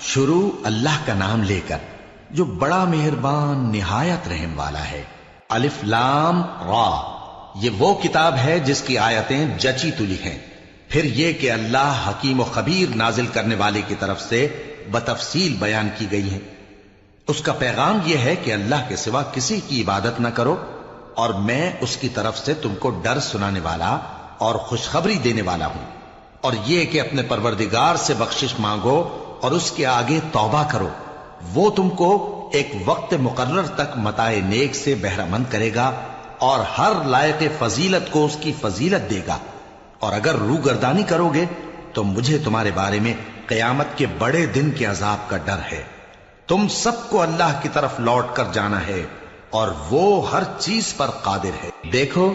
شروع اللہ کا نام لے کر جو بڑا مہربان نہایت رحم والا ہے۔ الف لام را، یہ وہ کتاب ہے جس کی آیتیں جچی تلی ہیں۔ پھر یہ کہ اللہ حکیم و خبیر نازل کرنے والے کی طرف سے بتفصیل بیان کی گئی ہیں۔ اس کا پیغام یہ ہے کہ اللہ کے سوا کسی کی عبادت نہ کرو، اور میں اس کی طرف سے تم کو ڈر سنانے والا اور خوشخبری دینے والا ہوں، اور یہ کہ اپنے پروردگار سے بخشش مانگو اور اس کے آگے توبہ کرو، وہ تم کو ایک وقت مقرر تک متاع نیک سے بہرہ مند کرے گا اور ہر لائق فضیلت کو اس کی فضیلت دے گا، اور اگر روگردانی کرو گے تو مجھے تمہارے بارے میں قیامت کے بڑے دن کے عذاب کا ڈر ہے۔ تم سب کو اللہ کی طرف لوٹ کر جانا ہے اور وہ ہر چیز پر قادر ہے۔ دیکھو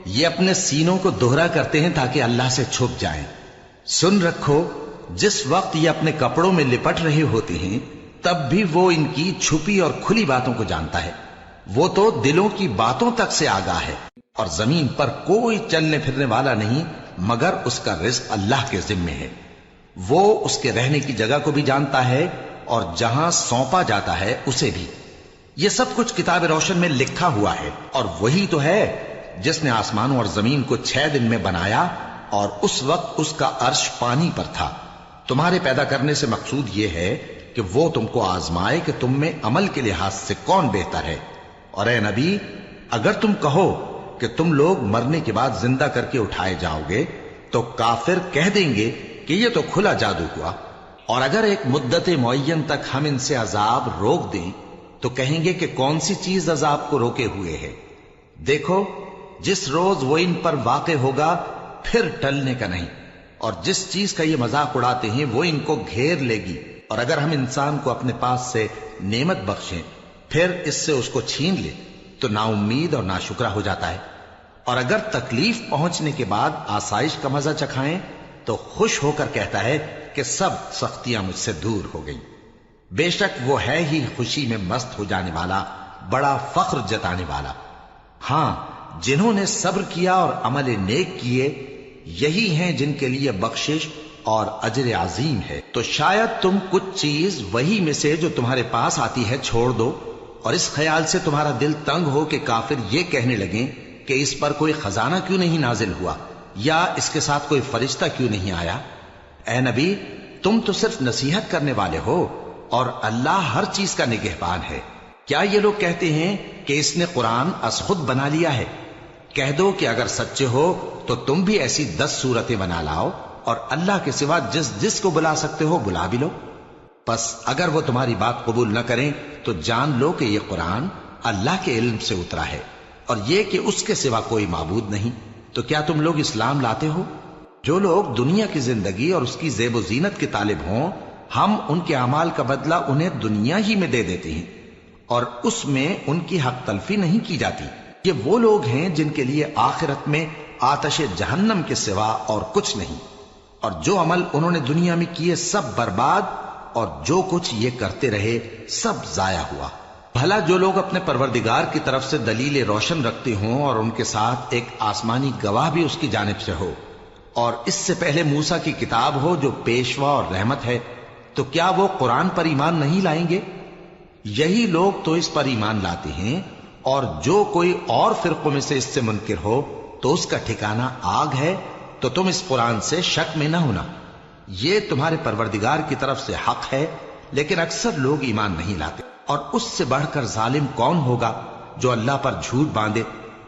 یہ اپنے سینوں کو دوہرا کرتے ہیں تاکہ اللہ سے چھپ جائیں۔ سن رکھو جس وقت یہ اپنے کپڑوں میں لپٹ رہے ہوتے ہیں تب بھی وہ ان کی چھپی اور کھلی باتوں کو جانتا ہے۔ وہ تو دلوں کی باتوں تک سے آگاہ ہے، اور زمین پر کوئی چلنے پھرنے والا نہیں مگر اس کا رزق اللہ کے ذمے ہے۔ وہ اس کے رہنے کی جگہ کو بھی جانتا ہے اور جہاں سونپا جاتا ہے اسے بھی۔ یہ سب کچھ کتاب روشن میں لکھا ہوا ہے، اور وہی تو ہے جس نے آسمانوں اور زمین کو 6 دن میں بنایا، اور اس وقت اس کا عرش پانی پر تھا۔ تمہارے پیدا کرنے سے مقصود یہ ہے کہ وہ تم کو آزمائے کہ تم میں عمل کے لحاظ سے کون بہتر ہے۔ اور اے نبی، اگر تم کہو کہ تم لوگ مرنے کے بعد زندہ کر کے اٹھائے جاؤ گے تو کافر کہہ دیں گے کہ یہ تو کھلا جادو ہوا، اور اگر ایک مدت معین تک ہم ان سے عذاب روک دیں تو کہیں گے کہ کون سی چیز عذاب کو روکے ہوئے ہے۔ دیکھو جس روز وہ ان پر واقع ہوگا پھر ٹلنے کا نہیں، اور جس چیز کا یہ مذاق اڑاتے ہیں وہ ان کو گھیر لے گی، اور اگر ہم انسان کو اپنے پاس سے نعمت بخشیں پھر اس سے اس کو چھین لے تو نا امید اور ناشکرا ہو جاتا ہے، اور اگر تکلیف پہنچنے کے بعد آسائش کا مزہ چکھائیں تو خوش ہو کر کہتا ہے کہ سب سختیاں مجھ سے دور ہو گئیں۔ بے شک وہ ہے ہی خوشی میں مست ہو جانے والا، بڑا فخر جتانے والا۔ ہاں جنہوں نے صبر کیا اور عمل نیک کیے یہی ہیں جن کے لیے بخشش اور اجر عظیم ہے۔ تو شاید تم کچھ چیز وہی میں سے جو تمہارے پاس آتی ہے چھوڑ دو، اور اس خیال سے تمہارا دل تنگ ہو کہ کافر یہ کہنے لگیں کہ اس پر کوئی خزانہ کیوں نہیں نازل ہوا، یا اس کے ساتھ کوئی فرشتہ کیوں نہیں آیا۔ اے نبی، تم تو صرف نصیحت کرنے والے ہو، اور اللہ ہر چیز کا نگہبان ہے۔ کیا یہ لوگ کہتے ہیں کہ اس نے قرآن از خود بنا لیا ہے؟ کہہ دو کہ اگر سچے ہو تو تم بھی ایسی 10 صورتیں بنا لاؤ، اور اللہ کے سوا جس جس کو بلا سکتے ہو بلا بھی لو۔ پس اگر وہ تمہاری بات قبول نہ کریں تو جان لو کہ یہ قرآن اللہ کے علم سے اترا ہے، اور یہ کہ اس کے سوا کوئی معبود نہیں۔ تو کیا تم لوگ اسلام لاتے ہو؟ جو لوگ دنیا کی زندگی اور اس کی زیب و زینت کے طالب ہوں، ہم ان کے اعمال کا بدلہ انہیں دنیا ہی میں دے دیتے ہیں، اور اس میں ان کی حق تلفی نہیں کی جاتی۔ یہ وہ لوگ ہیں جن کے لیے آخرت میں آتش جہنم کے سوا اور کچھ نہیں، اور جو عمل انہوں نے دنیا میں کیے سب برباد، اور جو کچھ یہ کرتے رہے سب ضائع ہوا۔ بھلا جو لوگ اپنے پروردگار کی طرف سے دلیل روشن رکھتے ہوں اور ان کے ساتھ ایک آسمانی گواہ بھی اس کی جانب سے ہو، اور اس سے پہلے موسیٰ کی کتاب ہو جو پیشوا اور رحمت ہے، تو کیا وہ قرآن پر ایمان نہیں لائیں گے؟ یہی لوگ تو اس پر ایمان لاتے ہیں، اور جو کوئی اور فرقوں میں سے اس سے منکر ہو تو اس کا ٹھکانہ آگ ہے۔ تو تم اس قرآن سے شک میں نہ ہونا، یہ تمہارے پروردگار کی طرف سے حق ہے، لیکن اکثر لوگ ایمان نہیں لاتے۔ اور اس سے بڑھ کر ظالم کون ہوگا جو اللہ پر جھوٹ باندھے؟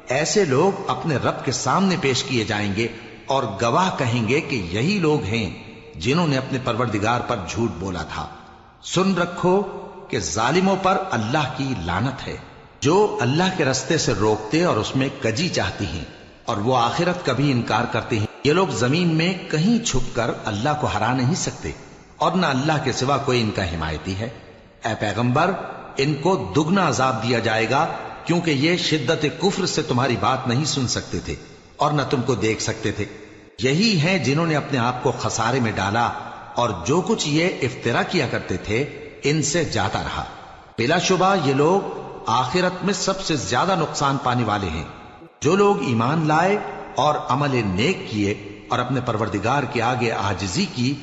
ایسے لوگ اپنے رب کے سامنے پیش کیے جائیں گے اور گواہ کہیں گے کہ یہی لوگ ہیں جنہوں نے اپنے پروردگار پر جھوٹ بولا تھا۔ سن رکھو کہ ظالموں پر اللہ کی لعنت ہے، جو اللہ کے رستے سے روکتے اور اس میں کجی چاہتی ہیں، اور وہ آخرت کا بھی انکار کرتے ہیں۔ یہ لوگ زمین میں کہیں چھپ کر اللہ کو ہرا نہیں سکتے، اور نہ اللہ کے سوا کوئی ان کا حمایتی ہے۔ اے پیغمبر، ان کو دگنا عذاب دیا جائے گا، کیونکہ یہ شدت کفر سے تمہاری بات نہیں سن سکتے تھے اور نہ تم کو دیکھ سکتے تھے۔ یہی ہیں جنہوں نے اپنے آپ کو خسارے میں ڈالا، اور جو کچھ یہ افترا کیا کرتے تھے ان سے جاتا رہا۔ بلا شبہ یہ لوگ آخرت میں سب سے زیادہ نقصان پانے والے ہیں۔ جو لوگ ایمان لائے اور عمل نیک کیے اور اپنے پروردگار کے آگے عاجزی کی،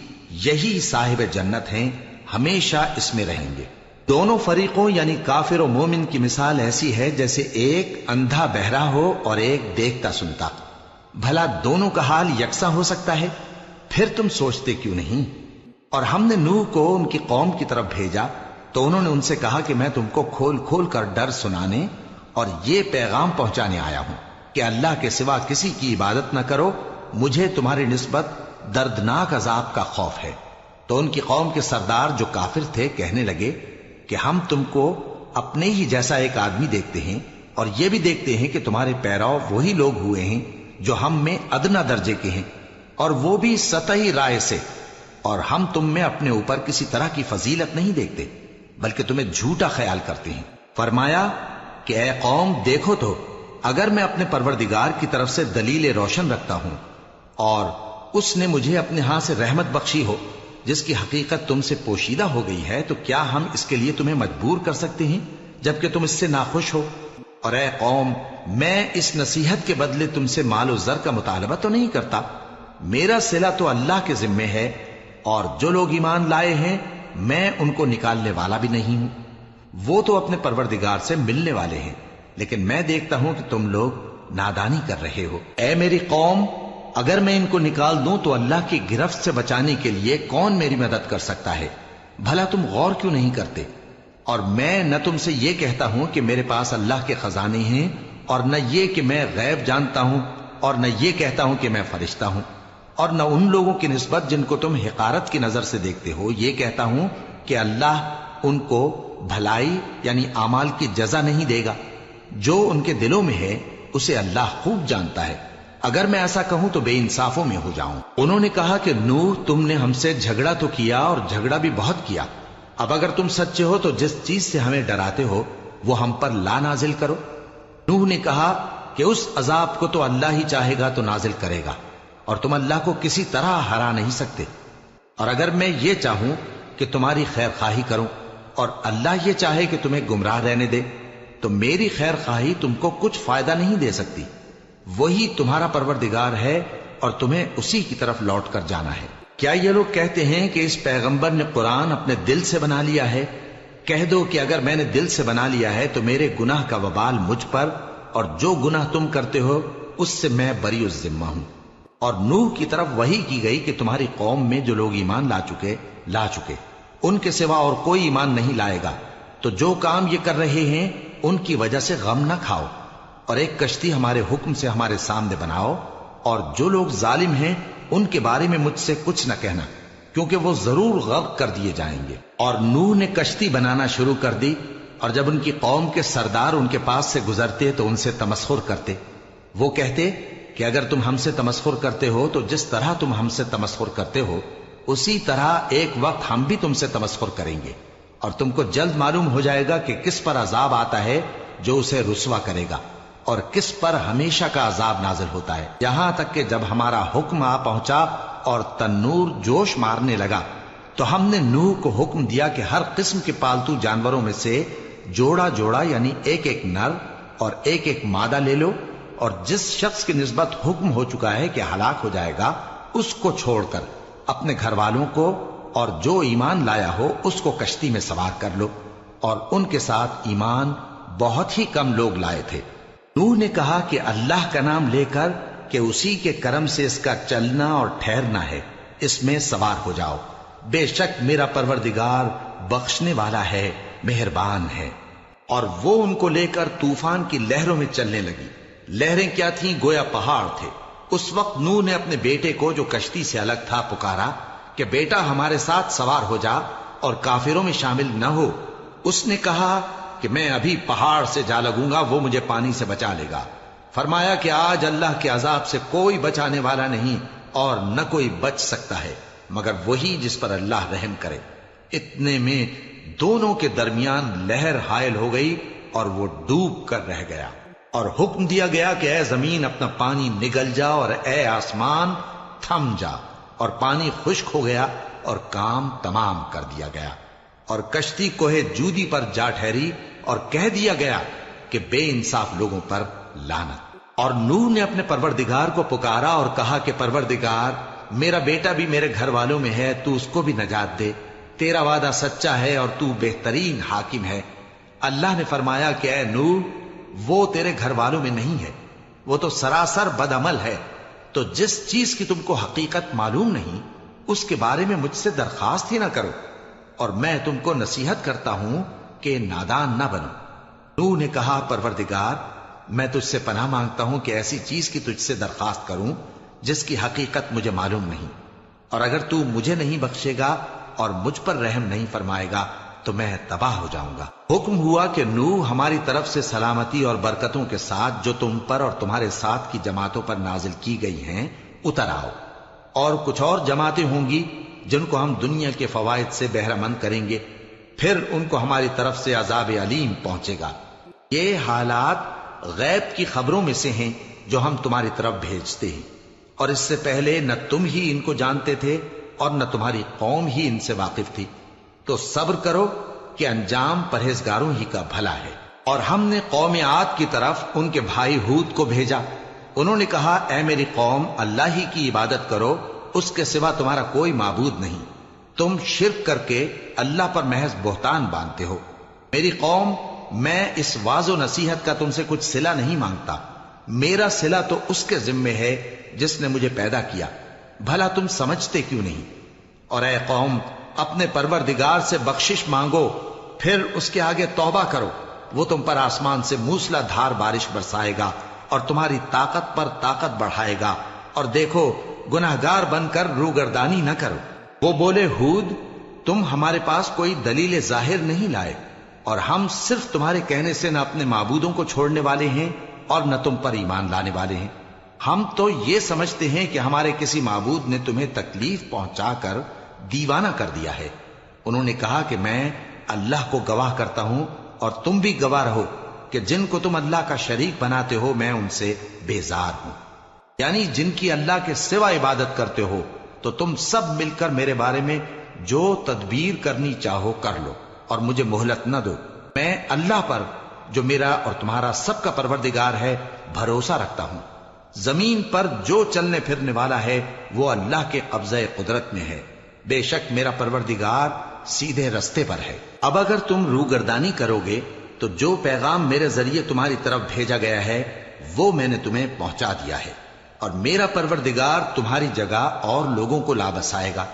یہی صاحب جنت ہیں، ہمیشہ اس میں رہیں گے۔ دونوں فریقوں یعنی کافر و مومن کی مثال ایسی ہے جیسے ایک اندھا بہرا ہو اور ایک دیکھتا سنتا۔ بھلا دونوں کا حال یکساں ہو سکتا ہے؟ پھر تم سوچتے کیوں نہیں؟ اور ہم نے نوح کو ان کی قوم کی طرف بھیجا تو انہوں نے ان سے کہا کہ میں تم کو کھول کھول کر ڈر سنانے اور یہ پیغام پہنچانے آیا ہوں کہ اللہ کے سوا کسی کی عبادت نہ کرو، مجھے تمہاری نسبت دردناک عذاب کا خوف ہے۔ تو ان کی قوم کے سردار جو کافر تھے کہنے لگے کہ ہم تم کو اپنے ہی جیسا ایک آدمی دیکھتے ہیں اور یہ بھی دیکھتے ہیں کہ تمہارے پیرو وہی لوگ ہوئے ہیں جو ہم میں ادنا درجے کے ہیں، اور وہ بھی سطحی رائے سے، اور ہم تم میں اپنے اوپر کسی طرح کی فضیلت نہیں دیکھتے بلکہ تمہیں جھوٹا خیال کرتے ہیں۔ فرمایا کہ اے قوم دیکھو تو اگر میں اپنے پروردگار کی طرف سے دلیل روشن رکھتا ہوں اور اس نے مجھے اپنے ہاں سے رحمت بخشی ہو جس کی حقیقت تم سے پوشیدہ ہو گئی ہے، تو کیا ہم اس کے لیے تمہیں مجبور کر سکتے ہیں جبکہ تم اس سے ناخوش ہو؟ اور اے قوم میں اس نصیحت کے بدلے تم سے مال و زر کا مطالبہ تو نہیں کرتا، میرا صلہ تو اللہ کے ذمے ہے، اور جو لوگ ایمان لائے ہیں میں ان کو نکالنے والا بھی نہیں ہوں، وہ تو اپنے پروردگار سے ملنے والے ہیں، لیکن میں دیکھتا ہوں کہ تم لوگ نادانی کر رہے ہو۔ اے میری قوم اگر میں ان کو نکال دوں تو اللہ کی گرفت سے بچانے کے لیے کون میری مدد کر سکتا ہے؟ بھلا تم غور کیوں نہیں کرتے؟ اور میں نہ تم سے یہ کہتا ہوں کہ میرے پاس اللہ کے خزانے ہیں، اور نہ یہ کہ میں غیب جانتا ہوں، اور نہ یہ کہتا ہوں کہ میں فرشتہ ہوں، اور نہ ان لوگوں کی نسبت جن کو تم حقارت کی نظر سے دیکھتے ہو یہ کہتا ہوں کہ اللہ ان کو بھلائی یعنی اعمال کی جزا نہیں دے گا۔ جو ان کے دلوں میں ہے اسے اللہ خوب جانتا ہے، اگر میں ایسا کہوں تو بے انصافوں میں ہو جاؤں۔ انہوں نے کہا کہ نوح تم نے ہم سے جھگڑا تو کیا اور جھگڑا بھی بہت کیا، اب اگر تم سچے ہو تو جس چیز سے ہمیں ڈراتے ہو وہ ہم پر لا نازل کرو۔ نوح نے کہا کہ اس عذاب کو تو اللہ ہی چاہے گا تو نازل کرے گا، اور تم اللہ کو کسی طرح ہرا نہیں سکتے، اور اگر میں یہ چاہوں کہ تمہاری خیر خواہی کروں اور اللہ یہ چاہے کہ تمہیں گمراہ رہنے دے تو میری خیر خواہی تم کو کچھ فائدہ نہیں دے سکتی۔ وہی تمہارا پروردگار ہے اور تمہیں اسی کی طرف لوٹ کر جانا ہے۔ کیا یہ لوگ کہتے ہیں کہ اس پیغمبر نے قرآن اپنے دل سے بنا لیا ہے؟ کہہ دو کہ اگر میں نے دل سے بنا لیا ہے تو میرے گناہ کا وبال مجھ پر، اور جو گناہ تم کرتے ہو اس سے میں بری الذمہ ہوں۔ اور نوح کی طرف وحی کی گئی کہ تمہاری قوم میں جو لوگ ایمان لا چکے ان کے سوا اور کوئی ایمان نہیں لائے گا، تو جو کام یہ کر رہے ہیں ان کی وجہ سے غم نہ کھاؤ، اور ایک کشتی ہمارے حکم سے ہمارے سامنے بناؤ، اور جو لوگ ظالم ہیں ان کے بارے میں مجھ سے کچھ نہ کہنا، کیونکہ وہ ضرور غرق کر دیے جائیں گے۔ اور نوح نے کشتی بنانا شروع کر دی، اور جب ان کی قوم کے سردار ان کے پاس سے گزرتے تو ان سے تمسخر کرتے۔ وہ کہتے کہ اگر تم ہم سے تمسخر کرتے ہو تو جس طرح تم ہم سے تمسخر کرتے ہو اسی طرح ایک وقت ہم بھی تم سے تمسخر کریں گے، اور تم کو جلد معلوم ہو جائے گا کہ کس پر عذاب آتا ہے جو اسے رسوا کرے گا، اور کس پر ہمیشہ کا عذاب نازل ہوتا ہے۔ یہاں تک کہ جب ہمارا حکم آ پہنچا اور تنور جوش مارنے لگا تو ہم نے نوح کو حکم دیا کہ ہر قسم کے پالتو جانوروں میں سے جوڑا جوڑا یعنی ایک ایک نر اور ایک ایک مادہ لے لو، اور جس شخص کی نسبت حکم ہو چکا ہے کہ ہلاک ہو جائے گا اس کو چھوڑ کر اپنے گھر والوں کو اور جو ایمان لایا ہو اس کو کشتی میں سوار کر لو، اور ان کے ساتھ ایمان بہت ہی کم لوگ لائے تھے۔ نوح نے کہا کہ اللہ کا نام لے کر کہ اسی کے کرم سے اس کا چلنا اور ٹھہرنا ہے، اس میں سوار ہو جاؤ، بے شک میرا پروردگار بخشنے والا ہے، مہربان ہے۔ اور وہ ان کو لے کر طوفان کی لہروں میں چلنے لگی۔ لہریں کیا تھیں؟ گویا پہاڑ تھے۔ اس وقت نوح نے اپنے بیٹے کو جو کشتی سے الگ تھا پکارا کہ بیٹا ہمارے ساتھ سوار ہو جا اور کافروں میں شامل نہ ہو۔ اس نے کہا کہ میں ابھی پہاڑ سے جا لگوں گا، وہ مجھے پانی سے بچا لے گا۔ فرمایا کہ آج اللہ کے عذاب سے کوئی بچانے والا نہیں اور نہ کوئی بچ سکتا ہے مگر وہی جس پر اللہ رحم کرے۔ اتنے میں دونوں کے درمیان لہر حائل ہو گئی اور وہ ڈوب کر رہ گیا، اور حکم دیا گیا کہ اے زمین اپنا پانی نگل جا اور اے آسمان تھم جا، اور پانی خشک ہو گیا اور کام تمام کر دیا گیا، اور کشتی کوہ جودی پر جا ٹھہری، اور کہہ دیا گیا کہ بے انصاف لوگوں پر لعنت۔ اور نوح نے اپنے پروردگار کو پکارا اور کہا کہ پروردگار میرا بیٹا بھی میرے گھر والوں میں ہے، تو اس کو بھی نجات دے، تیرا وعدہ سچا ہے اور تو بہترین حاکم ہے۔ اللہ نے فرمایا کہ اے نوح، وہ تیرے گھر والوں میں نہیں ہے، وہ تو سراسر بد عمل ہے، تو جس چیز کی تم کو حقیقت معلوم نہیں اس کے بارے میں مجھ سے درخواست ہی نہ کرو، اور میں تم کو نصیحت کرتا ہوں کہ نادان نہ بنو۔ نوح نے کہا پروردگار، میں تجھ سے پناہ مانگتا ہوں کہ ایسی چیز کی تجھ سے درخواست کروں جس کی حقیقت مجھے معلوم نہیں، اور اگر تو مجھے نہیں بخشے گا اور مجھ پر رحم نہیں فرمائے گا تو میں تباہ ہو جاؤں گا۔ حکم ہوا کہ نوح ہماری طرف سے سلامتی اور برکتوں کے ساتھ جو تم پر اور تمہارے ساتھ کی جماعتوں پر نازل کی گئی ہیں اتر آؤ، اور کچھ اور جماعتیں ہوں گی جن کو ہم دنیا کے فوائد سے بہرہ مند کریں گے، پھر ان کو ہماری طرف سے عذاب علیم پہنچے گا۔ یہ حالات غیب کی خبروں میں سے ہیں جو ہم تمہاری طرف بھیجتے ہیں، اور اس سے پہلے نہ تم ہی ان کو جانتے تھے اور نہ تمہاری قوم ہی ان سے واقف تھی، تو صبر کرو کہ انجام پرہیزگاروں ہی کا بھلا ہے۔ اور ہم نے قوم عاد کی طرف ان کے بھائی ہود کو بھیجا، انہوں نے کہا اے میری قوم، اللہ ہی کی عبادت کرو، اس کے سوا تمہارا کوئی معبود نہیں، تم شرک کر کے اللہ پر محض بہتان باندھتے ہو۔ میری قوم، میں اس واعظ و نصیحت کا تم سے کچھ صلہ نہیں مانگتا، میرا صلہ تو اس کے ذمے ہے جس نے مجھے پیدا کیا، بھلا تم سمجھتے کیوں نہیں؟ اور اے قوم، اپنے پروردگار سے بخشش مانگو، پھر اس کے آگے توبہ کرو، وہ تم پر آسمان سے موسلا دھار بارش برسائے گا اور تمہاری طاقت پر طاقت بڑھائے گا، اور دیکھو گناہگار بن کر روگردانی نہ کرو۔ وہ بولے ہود، تم ہمارے پاس کوئی دلیل ظاہر نہیں لائے، اور ہم صرف تمہارے کہنے سے نہ اپنے معبودوں کو چھوڑنے والے ہیں اور نہ تم پر ایمان لانے والے ہیں۔ ہم تو یہ سمجھتے ہیں کہ ہمارے کسی معبود نے تمہیں تکلیف پہنچا کر دیوانہ کر دیا ہے۔ انہوں نے کہا کہ میں اللہ کو گواہ کرتا ہوں اور تم بھی گواہ رہو کہ جن کو تم اللہ کا شریک بناتے ہو میں ان سے بیزار ہوں، یعنی جن کی اللہ کے سوا عبادت کرتے ہو، تو تم سب مل کر میرے بارے میں جو تدبیر کرنی چاہو کر لو اور مجھے مہلت نہ دو۔ میں اللہ پر جو میرا اور تمہارا سب کا پروردگار ہے بھروسہ رکھتا ہوں۔ زمین پر جو چلنے پھرنے والا ہے وہ اللہ کے قبضہ قدرت میں ہے، بے شک میرا پروردگار سیدھے رستے پر ہے۔ اب اگر تم روگردانی کرو گے تو جو پیغام میرے ذریعے تمہاری طرف بھیجا گیا ہے وہ میں نے تمہیں پہنچا دیا ہے، اور میرا پروردگار تمہاری جگہ اور لوگوں کو لا بسائے گا،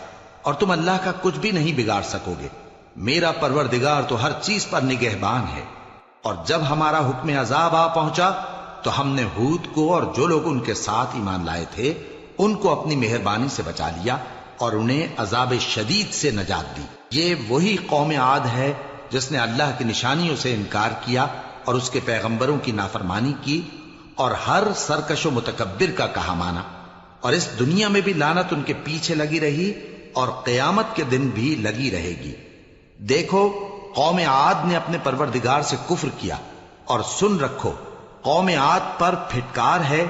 اور تم اللہ کا کچھ بھی نہیں بگاڑ سکو گے۔ میرا پروردگار تو ہر چیز پر نگہبان ہے۔ اور جب ہمارا حکم عذاب آ پہنچا تو ہم نے ہود کو اور جو لوگ ان کے ساتھ ایمان لائے تھے ان کو اپنی مہربانی سے بچا لیا اور انہیں عذاب شدید سے نجات دی۔ یہ وہی قوم عاد ہے جس نے اللہ کی نشانیوں سے انکار کیا اور اس کے پیغمبروں کی نافرمانی کی اور ہر سرکش و متکبر کا کہا مانا، اور اس دنیا میں بھی لعنت ان کے پیچھے لگی رہی اور قیامت کے دن بھی لگی رہے گی۔ دیکھو قوم عاد نے اپنے پروردگار سے کفر کیا، اور سن رکھو قوم عاد پر پھٹکار ہے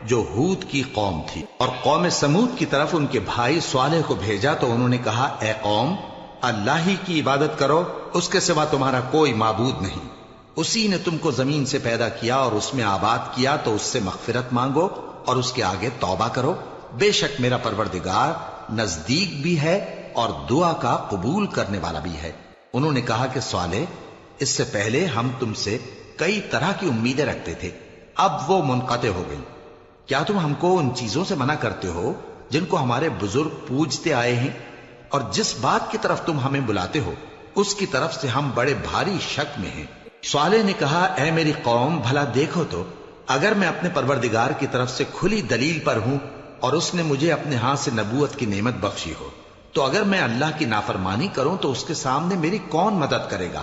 جو ہود کی قوم تھی۔ اور قوم سمود کی طرف ان کے بھائی صالح کو بھیجا تو انہوں نے کہا اے قوم، اللہ ہی کی عبادت کرو، اس کے سوا تمہارا کوئی معبود نہیں، اسی نے تم کو زمین سے پیدا کیا اور اس میں آباد کیا، تو اس سے مغفرت مانگو اور اس کے آگے توبہ کرو، بے شک میرا پروردگار نزدیک بھی ہے اور دعا کا قبول کرنے والا بھی ہے۔ انہوں نے کہا کہ صالح، اس سے پہلے ہم تم سے کئی طرح کی امیدیں رکھتے تھے، اب وہ منقطع ہو گئی۔ کیا تم ہم کو ان چیزوں سے منع کرتے ہو جن کو ہمارے بزرگ پوجتے آئے ہیں، اور جس بات کی طرف تم ہمیں بلاتے ہو اس کی طرف سے ہم بڑے بھاری شک میں ہیں۔ صالح نے کہا اے میری قوم، بھلا دیکھو تو اگر میں اپنے پروردگار کی طرف سے کھلی دلیل پر ہوں اور اس نے مجھے اپنے ہاتھ سے نبوت کی نعمت بخشی ہو، تو اگر میں اللہ کی نافرمانی کروں تو اس کے سامنے میری کون مدد کرے گا؟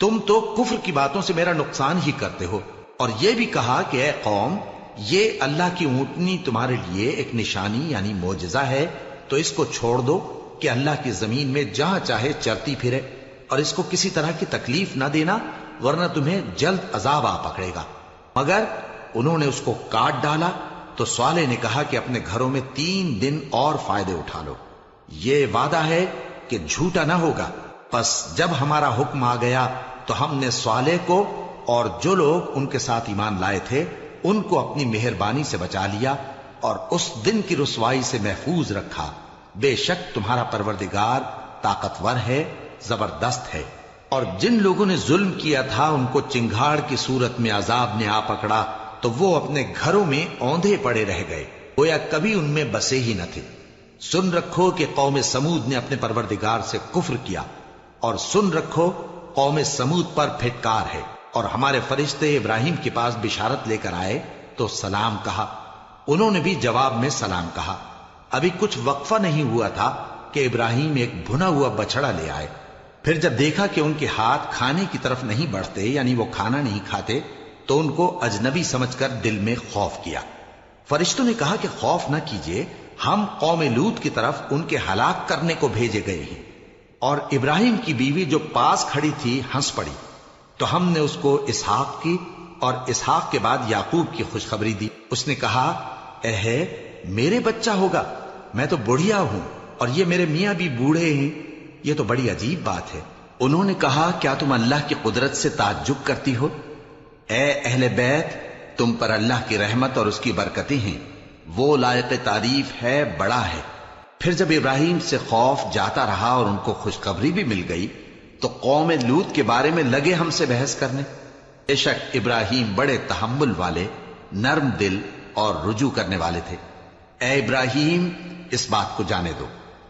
تم تو کفر کی باتوں سے میرا نقصان ہی کرتے ہو۔ اور یہ بھی کہا کہ اے قوم، یہ اللہ کی اونٹنی تمہارے لیے ایک نشانی یعنی معجزہ ہے، تو اس کو چھوڑ دو کہ اللہ کی زمین میں جہاں چاہے چرتی پھرے، اور اس کو کسی طرح کی تکلیف نہ دینا، ورنہ تمہیں جلد عذاب آ پکڑے گا۔ مگر انہوں نے اس کو کاٹ ڈالا تو صالح نے کہا کہ اپنے گھروں میں 3 دن اور فائدے اٹھا لو، یہ وعدہ ہے کہ جھوٹا نہ ہوگا۔ پس جب ہمارا حکم آ گیا تو ہم نے صالح کو اور جو لوگ ان کے ساتھ ایمان لائے تھے ان کو اپنی مہربانی سے بچا لیا اور اس دن کی رسوائی سے محفوظ رکھا۔ بے شک تمہارا پروردگار طاقتور ہے، زبردست ہے۔ اور جن لوگوں نے ظلم کیا تھا ان کو چنگھاڑ کی صورت میں عذاب نے آ پکڑا تو وہ اپنے گھروں میں اوندھے پڑے رہ گئے، گویا کبھی ان میں بسے ہی نہ تھے۔ سن رکھو کہ قوم سمود نے اپنے پروردگار سے کفر کیا، اور سن رکھو قوم سمود پر پھٹکار ہے۔ اور ہمارے فرشتے ابراہیم کے پاس بشارت لے کر آئے تو سلام کہا، انہوں نے بھی جواب میں سلام کہا۔ ابھی کچھ وقفہ نہیں ہوا تھا کہ ابراہیم ایک بھنا ہوا بچڑا لے آئے۔ پھر جب دیکھا کہ ان کے ہاتھ کھانے کی طرف نہیں بڑھتے، یعنی وہ کھانا نہیں کھاتے، تو ان کو اجنبی سمجھ کر دل میں خوف کیا۔ فرشتوں نے کہا کہ خوف نہ کیجیے، ہم قوم لوط کی طرف ان کے ہلاک کرنے کو بھیجے گئے ہیں۔ اور ابراہیم کی بیوی جو پاس کھڑی تھی ہنس پڑی، تو ہم نے اس کو اسحاق کی اور اسحاق کے بعد یعقوب کی خوشخبری دی۔ اس نے کہا، اے میرے بچہ ہوگا، میں تو بڑھیا ہوں اور یہ میرے میاں بھی بوڑھے ہیں، یہ تو بڑی عجیب بات ہے۔ انہوں نے کہا، کیا تم اللہ کی قدرت سے تعجب کرتی ہو؟ اے اہل بیت، تم پر اللہ کی رحمت اور اس کی برکتیں ہیں، وہ لائق تعریف ہے، بڑا ہے۔ پھر جب ابراہیم سے خوف جاتا رہا اور ان کو خوشخبری بھی مل گئی تو قوم لوط کے بارے میں لگے ہم سے بحث کرنے۔ بے شک ابراہیم بڑے تحمل والے، نرم دل اور رجوع کرنے والے تھے۔ اے ابراہیم، اس بات کو جانے دو،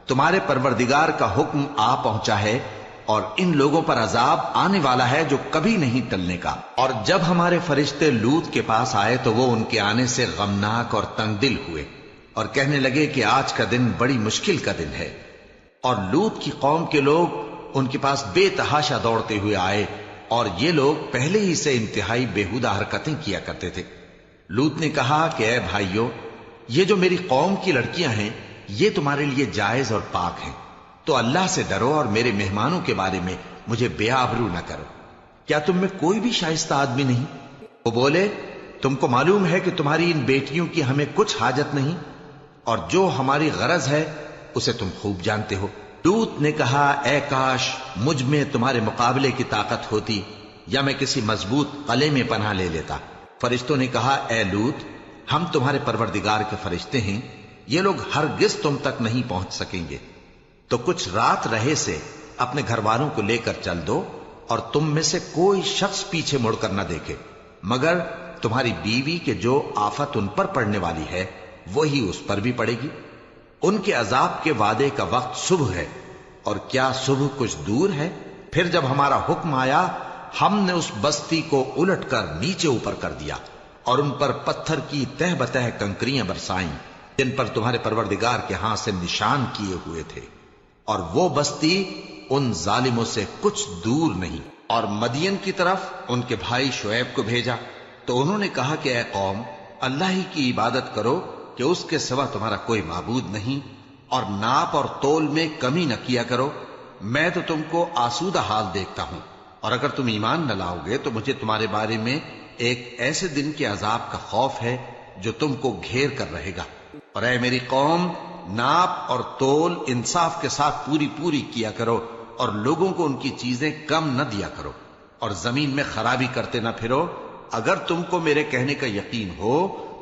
تمہارے پروردگار کا حکم آ پہنچا ہے اور ان لوگوں پر عذاب آنے والا ہے جو کبھی نہیں ٹلنے کا۔ اور جب ہمارے فرشتے لوط کے پاس آئے تو وہ ان کے آنے سے غمناک اور تنگ دل ہوئے اور کہنے لگے کہ آج کا دن بڑی مشکل کا دن ہے۔ اور لوط کی قوم کے لوگ ان کے پاس بے تحاشا دوڑتے ہوئے آئے، اور یہ لوگ پہلے ہی سے انتہائی بےہودہ حرکتیں کیا کرتے تھے۔ لوط نے کہا کہ اے بھائیو، یہ جو میری قوم کی لڑکیاں ہیں یہ تمہارے لیے جائز اور پاک ہیں، تو اللہ سے ڈرو اور میرے مہمانوں کے بارے میں مجھے بے آبرو نہ کرو۔ کیا تم میں کوئی بھی شائستہ آدمی نہیں؟ وہ بولے، تم کو معلوم ہے کہ تمہاری ان بیٹیوں کی ہمیں کچھ حاجت نہیں، اور جو ہماری غرض ہے اسے تم خوب جانتے ہو۔ لوط نے کہا، اے کاش مجھ میں تمہارے مقابلے کی طاقت ہوتی، یا میں کسی مضبوط قلعے میں پناہ لے لیتا۔ فرشتوں نے کہا، اے لوط، ہم تمہارے پروردگار کے فرشتے ہیں، یہ لوگ ہرگز تم تک نہیں پہنچ سکیں گے، تو کچھ رات رہے سے اپنے گھر والوں کو لے کر چل دو، اور تم میں سے کوئی شخص پیچھے مڑ کر نہ دیکھے، مگر تمہاری بیوی کے جو آفت ان پر پڑنے والی ہے وہی اس پر بھی پڑے گی۔ ان کے عذاب کے وعدے کا وقت صبح ہے، اور کیا صبح کچھ دور ہے؟ پھر جب ہمارا حکم آیا ہم نے اس بستی کو الٹ کر نیچے اوپر کر دیا اور ان پر پتھر کی تہ بتہ کنکریاں برسائیں جن پر تمہارے پروردگار کے ہاں سے نشان کیے ہوئے تھے، اور وہ بستی ان ظالموں سے کچھ دور نہیں۔ اور مدین کی طرف ان کے بھائی شعیب کو بھیجا تو انہوں نے کہا کہ اے قوم، اللہ ہی کی عبادت کرو کہ اس کے سوا تمہارا کوئی معبود نہیں، اور ناپ اور تول میں کمی نہ کیا کرو، میں تو تم کو آسودہ حال دیکھتا ہوں، اور اگر تم ایمان نہ لاؤ گے تو مجھے تمہارے بارے میں ایک ایسے دن کے عذاب کا خوف ہے جو تم کو گھیر کر رہے گا۔ اور اے میری قوم، ناپ اور تول انصاف کے ساتھ پوری پوری کیا کرو، اور لوگوں کو ان کی چیزیں کم نہ دیا کرو، اور زمین میں خرابی کرتے نہ پھرو۔ اگر تم کو میرے کہنے کا یقین ہو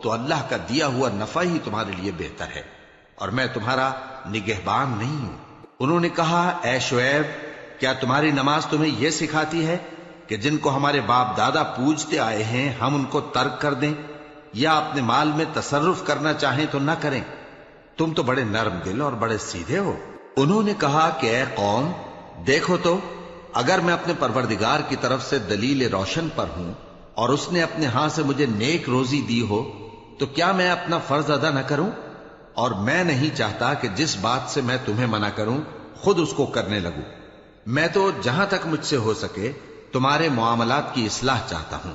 تو اللہ کا دیا ہوا نفع ہی تمہارے لیے بہتر ہے، اور میں تمہارا نگہبان نہیں ہوں۔ انہوں نے کہا، اے شعیب، کیا تمہاری نماز تمہیں یہ سکھاتی ہے کہ جن کو ہمارے باپ دادا پوجتے آئے ہیں ہم ان کو ترک کر دیں، یا اپنے مال میں تصرف کرنا چاہیں تو نہ کریں؟ تم تو بڑے نرم دل اور بڑے سیدھے ہو۔ انہوں نے کہا کہ اے قوم، دیکھو تو، اگر میں اپنے پروردگار کی طرف سے دلیل روشن پر ہوں اور اس نے اپنے ہاں سے مجھے نیک روزی دی ہو تو کیا میں اپنا فرض ادا نہ کروں؟ اور میں نہیں چاہتا کہ جس بات سے میں تمہیں منع کروں خود اس کو کرنے لگوں۔ میں تو جہاں تک مجھ سے ہو سکے تمہارے معاملات کی اصلاح چاہتا ہوں،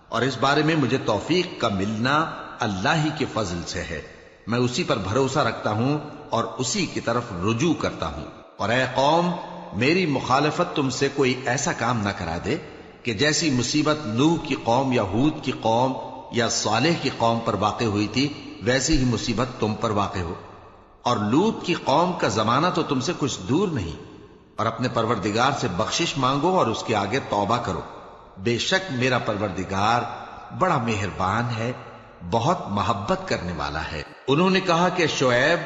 اور اس بارے میں مجھے توفیق کا ملنا اللہ ہی کے فضل سے ہے۔ میں اسی پر بھروسہ رکھتا ہوں اور اسی کی طرف رجوع کرتا ہوں۔ اور اے قوم، میری مخالفت تم سے کوئی ایسا کام نہ کرا دے کہ جیسی مصیبت نوح کی قوم یا ہود کی قوم یا صالح کی قوم پر واقع ہوئی تھی ویسی ہی مصیبت تم پر واقع ہو۔ اور لوط کی قوم کا زمانہ تو تم سے کچھ دور نہیں، اور اپنے پروردگار سے بخشش مانگو اور اس کے آگے توبہ کرو، بے شک میرا پروردگار بڑا مہربان ہے، بہت محبت کرنے والا ہے۔ انہوں نے کہا کہ شعیب،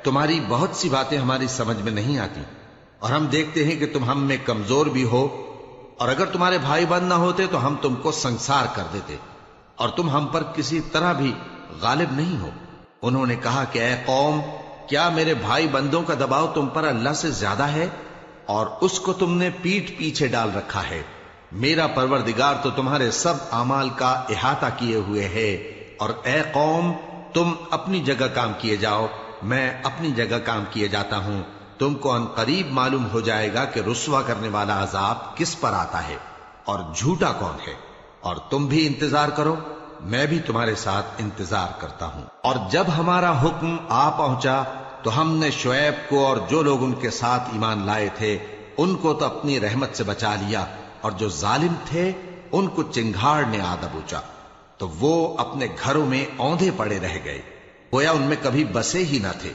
تمہاری بہت سی باتیں ہماری سمجھ میں نہیں آتی، اور ہم دیکھتے ہیں کہ تم ہم میں کمزور بھی ہو، اور اگر تمہارے بھائی بند نہ ہوتے تو ہم تم کو سنسار کر دیتے، اور تم ہم پر کسی طرح بھی غالب نہیں ہو۔ انہوں نے کہا کہ اے قوم، کیا میرے بھائی بندوں کا دباؤ تم پر اللہ سے زیادہ ہے، اور اس کو تم نے پیٹھ پیچھے ڈال رکھا ہے؟ میرا پروردگار تو تمہارے سب اعمال کا احاطہ کیے ہوئے ہے۔ اور اے قوم، تم اپنی جگہ کام کیے جاؤ، میں اپنی جگہ کام کیے جاتا ہوں۔ تم کو ان قریب معلوم ہو جائے گا کہ رسوا کرنے والا عذاب کس پر آتا ہے اور جھوٹا کون ہے، اور تم بھی انتظار کرو، میں بھی تمہارے ساتھ انتظار کرتا ہوں۔ اور جب ہمارا حکم آ پہنچا تو ہم نے شعیب کو اور جو لوگ ان کے ساتھ ایمان لائے تھے ان کو تو اپنی رحمت سے بچا لیا، اور جو ظالم تھے ان کو چنگھاڑ نے آ دبوچا، تو وہ اپنے گھروں میں اوندھے پڑے رہ گئے، گویا ان میں کبھی بسے ہی نہ تھے۔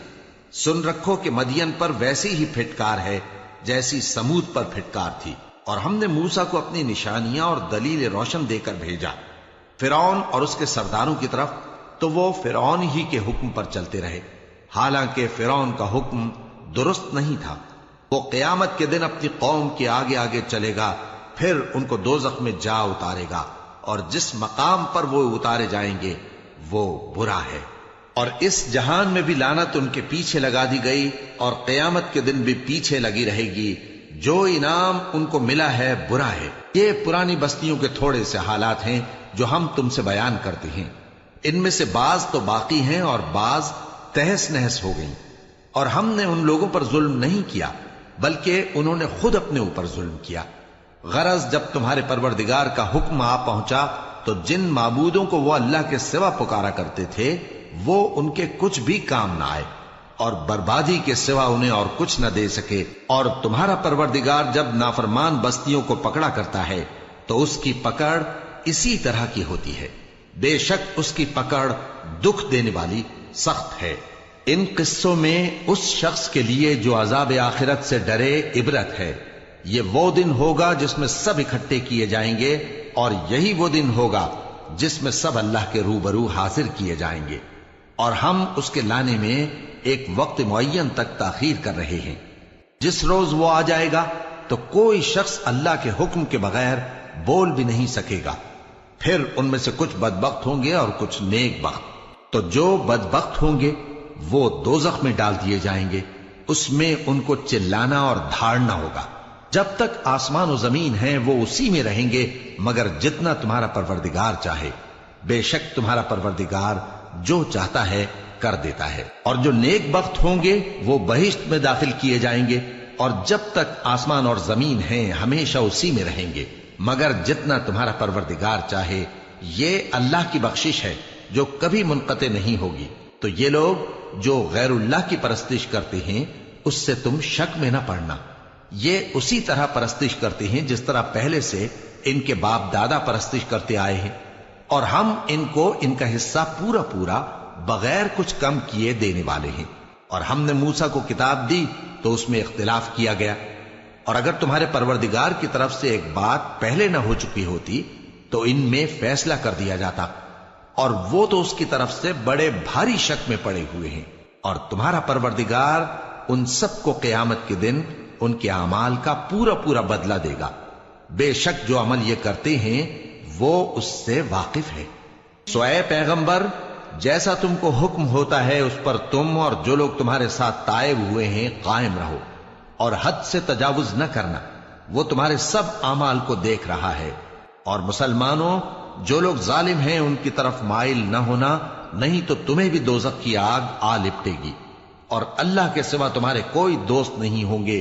سن رکھو کہ مدین پر ویسی ہی پھٹکار ہے جیسی سمود پر پھٹکار تھی، اور ہم نے موسیٰ کو اپنی نشانیاں اور دلیل روشن دے کر بھیجا فرعون اور اس کے سرداروں کی طرف، تو وہ فرعون ہی کے حکم پر چلتے رہے، حالانکہ فرعون کا حکم درست نہیں تھا۔ وہ قیامت کے دن اپنی قوم کے آگے آگے چلے گا، پھر ان کو دوزخ میں جا اتارے گا، اور جس مقام پر وہ اتارے جائیں گے وہ برا ہے۔ اور اس جہان میں بھی لعنت ان کے پیچھے لگا دی گئی، اور قیامت کے دن بھی پیچھے لگی رہے گی۔ جو انعام ان کو ملا ہے برا ہے۔ یہ پرانی بستیوں کے تھوڑے سے حالات ہیں جو ہم تم سے بیان کرتے ہیں، ان میں سے بعض تو باقی ہیں اور بعض تہس نہس ہو گئیں۔ اور ہم نے ان لوگوں پر ظلم نہیں کیا بلکہ انہوں نے خود اپنے اوپر ظلم کیا۔ غرض جب تمہارے پروردگار کا حکم آ پہنچا تو جن معبودوں کو وہ اللہ کے سوا پکارا کرتے تھے وہ ان کے کچھ بھی کام نہ آئے، اور بربادی کے سوا انہیں اور کچھ نہ دے سکے۔ اور تمہارا پروردگار جب نافرمان بستیوں کو پکڑا کرتا ہے تو اس کی پکڑ اسی طرح کی ہوتی ہے، بے شک اس کی پکڑ دکھ دینے والی سخت ہے۔ ان قصوں میں اس شخص کے لیے جو عذاب آخرت سے ڈرے عبرت ہے۔ یہ وہ دن ہوگا جس میں سب اکٹھے کیے جائیں گے، اور یہی وہ دن ہوگا جس میں سب اللہ کے روبرو حاضر کیے جائیں گے، اور ہم اس کے لانے میں ایک وقت معین تک تاخیر کر رہے ہیں۔ جس روز وہ آ جائے گا تو کوئی شخص اللہ کے حکم کے بغیر بول بھی نہیں سکے گا۔ پھر ان میں سے کچھ بدبخت ہوں گے اور کچھ نیک بخت۔ تو جو بدبخت ہوں گے وہ دوزخ میں ڈال دیے جائیں گے، اس میں ان کو چلانا اور دھاڑنا ہوگا۔ جب تک آسمان و زمین ہیں وہ اسی میں رہیں گے مگر جتنا تمہارا پروردگار چاہے، بے شک تمہارا پروردگار جو چاہتا ہے کر دیتا ہے۔ اور جو نیک بخت ہوں گے وہ بہشت میں داخل کیے جائیں گے، اور جب تک آسمان اور زمین ہیں ہمیشہ اسی میں رہیں گے مگر جتنا تمہارا پروردگار چاہے۔ یہ اللہ کی بخشش ہے جو کبھی منقطع نہیں ہوگی۔ تو یہ لوگ جو غیر اللہ کی پرستش کرتے ہیں اس سے تم شک میں نہ پڑنا، یہ اسی طرح پرستش کرتے ہیں جس طرح پہلے سے ان کے باپ دادا پرستش کرتے آئے ہیں، اور ہم ان کو ان کا حصہ پورا پورا بغیر کچھ کم کیے دینے والے ہیں۔ اور ہم نے موسیٰ کو کتاب دی تو اس میں اختلاف کیا گیا، اور اگر تمہارے پروردگار کی طرف سے ایک بات پہلے نہ ہو چکی ہوتی تو ان میں فیصلہ کر دیا جاتا، اور وہ تو اس کی طرف سے بڑے بھاری شک میں پڑے ہوئے ہیں۔ اور تمہارا پروردگار ان سب کو قیامت کے دن ان کے اعمال کا پورا پورا بدلہ دے گا، بے شک جو عمل یہ کرتے ہیں وہ اس سے واقف ہے۔ سو اے پیغمبر، جیسا تم کو حکم ہوتا ہے اس پر تم اور جو لوگ تمہارے ساتھ تائب ہوئے ہیں قائم رہو، اور حد سے تجاوز نہ کرنا، وہ تمہارے سب اعمال کو دیکھ رہا ہے۔ اور مسلمانوں، جو لوگ ظالم ہیں ان کی طرف مائل نہ ہونا، نہیں تو تمہیں بھی دوزخ کی آگ آ لپٹے گی، اور اللہ کے سوا تمہارے کوئی دوست نہیں ہوں گے،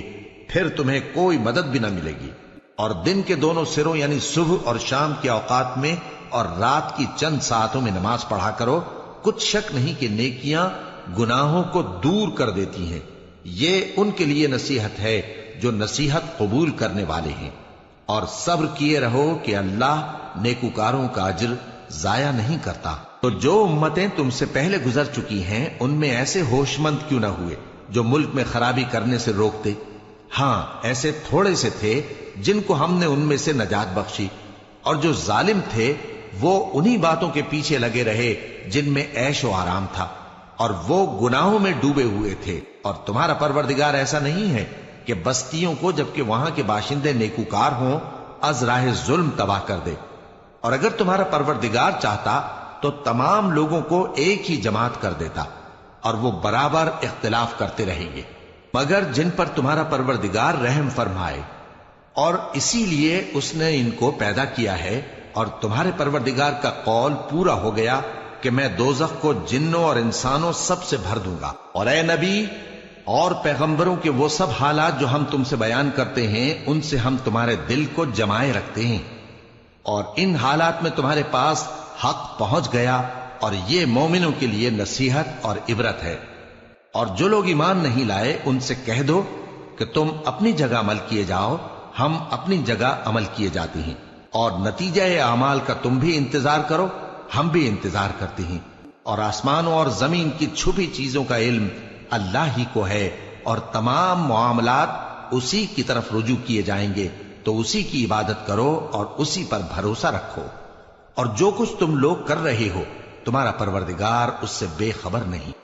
پھر تمہیں کوئی مدد بھی نہ ملے گی۔ اور دن کے دونوں سروں یعنی صبح اور شام کے اوقات میں اور رات کی چند ساعتوں میں نماز پڑھا کرو، کچھ شک نہیں کہ نیکیاں گناہوں کو دور کر دیتی ہیں۔ یہ ان کے لیے نصیحت ہے جو نصیحت قبول کرنے والے ہیں۔ اور صبر کیے رہو کہ اللہ نیکوکاروں کا اجر ضائع نہیں کرتا۔ تو جو امتیں تم سے پہلے گزر چکی ہیں ان میں ایسے ہوش مند کیوں نہ ہوئے جو ملک میں خرابی کرنے سے روکتے؟ ہاں، ایسے تھوڑے سے تھے جن کو ہم نے ان میں سے نجات بخشی، اور جو ظالم تھے وہ انہی باتوں کے پیچھے لگے رہے جن میں عیش و آرام تھا، اور وہ گناہوں میں ڈوبے ہوئے تھے۔ اور تمہارا پروردگار ایسا نہیں ہے کہ بستیوں کو جبکہ وہاں کے باشندے نیکوکار ہوں از راہ ظلم تباہ کر دے، اور اگر تمہارا پروردگار چاہتا تو تمام لوگوں کو ایک ہی جماعت کر دیتا، اور وہ برابر اختلاف کرتے رہیں گے، مگر جن پر تمہارا پروردگار رحم فرمائے، اور اسی لیے اس نے ان کو پیدا کیا ہے، اور تمہارے پروردگار کا قول پورا ہو گیا کہ میں دوزخ کو جنوں اور انسانوں سب سے بھر دوں گا۔ اور اے نبی اور پیغمبروں کے وہ سب حالات جو ہم تم سے بیان کرتے ہیں، ان سے ہم تمہارے دل کو جمائے رکھتے ہیں، اور ان حالات میں تمہارے پاس حق پہنچ گیا، اور یہ مومنوں کے لیے نصیحت اور عبرت ہے۔ اور جو لوگ ایمان نہیں لائے ان سے کہہ دو کہ تم اپنی جگہ عمل کیے جاؤ، ہم اپنی جگہ عمل کیے جاتے ہیں، اور نتیجہ اعمال کا تم بھی انتظار کرو، ہم بھی انتظار کرتے ہیں، اور آسمانوں اور زمین کی چھپی چیزوں کا علم اللہ ہی کو ہے، اور تمام معاملات اسی کی طرف رجوع کیے جائیں گے، تو اسی کی عبادت کرو اور اسی پر بھروسہ رکھو، اور جو کچھ تم لوگ کر رہے ہو تمہارا پروردگار اس سے بے خبر نہیں۔